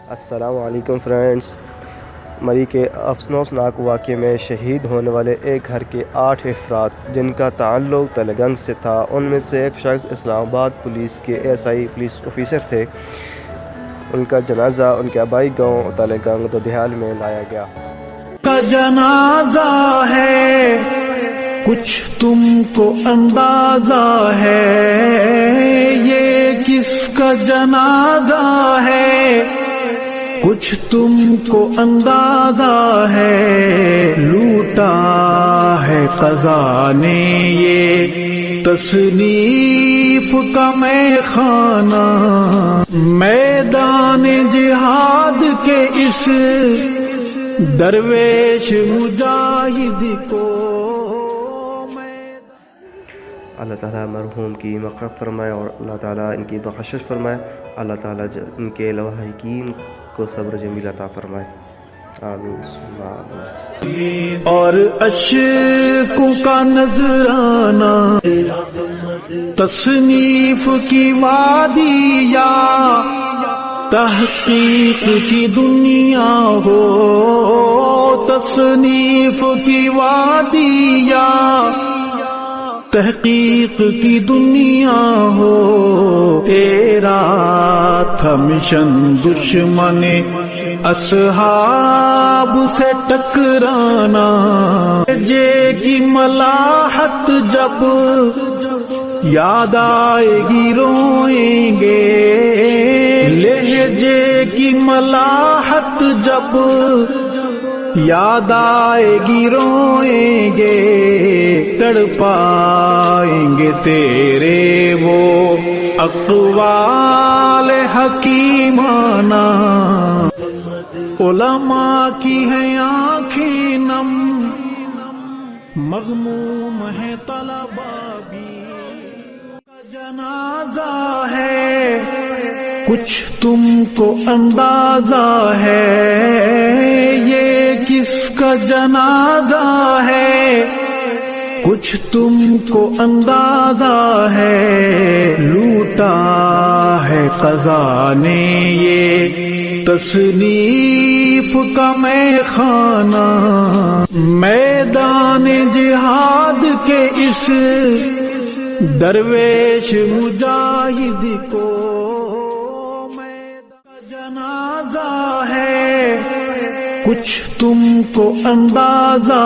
السلام علیکم فرینڈز، مری کے افسوسناک واقعے میں شہید ہونے والے ایک گھر کے 8 افراد جن کا تعلق تلگنگ سے تھا، ان میں سے ایک شخص اسلام آباد پولیس کے SI پولیس آفیسر تھے۔ ان کا جنازہ ان کے آبائی گاؤں تلگنگ دودھیال میں لایا گیا۔ کا جنازہ ہے، کچھ تم کو اندازہ ہے یہ کس کا جنازہ ہے، کچھ تم کو اندازہ ہے، لوٹا ہے قضا نے یہ تصنیف کا میں خانہ، میدان جہاد کے اس درویش مجاہد کو۔ اللہ تعالیٰ مرحوم کی مغفرت فرمائے اور اللہ تعالیٰ ان کی بخشش فرمائے۔ اللہ تعالیٰ ان کے لواحقین کو صبر جمیل عطا فرمائے، آمین ثم آمین۔ اور اشکوں کا نذرانہ تصنیف کی وادی یا تحقیق کی دنیا ہو، تصنیف کی وادی یا تحقیق کی دنیا ہو، تیرا تھا مشن دشمن اصحاب سے ٹکرانا، جے کی ملاحت جب یاد آئے گی روئیں گے، لہجے کی ملاحت جب یاد آئے گی روئیں گے، تڑپائیں گے تیرے وہ اقوال حکیمانہ، علماء کی ہیں آنکھیں نم، مغموم ہے طلبا بھی، جنازہ ہے کچھ تم کو اندازہ ہے یہ کس کا جنازہ ہے، کچھ تم کو اندازہ ہے، لوٹا ہے قضا نے یہ تصنیف کا میں خانہ، میدان جہاد کے اس درویش مجاہد کو، جنازہ ہے کچھ تم کو اندازہ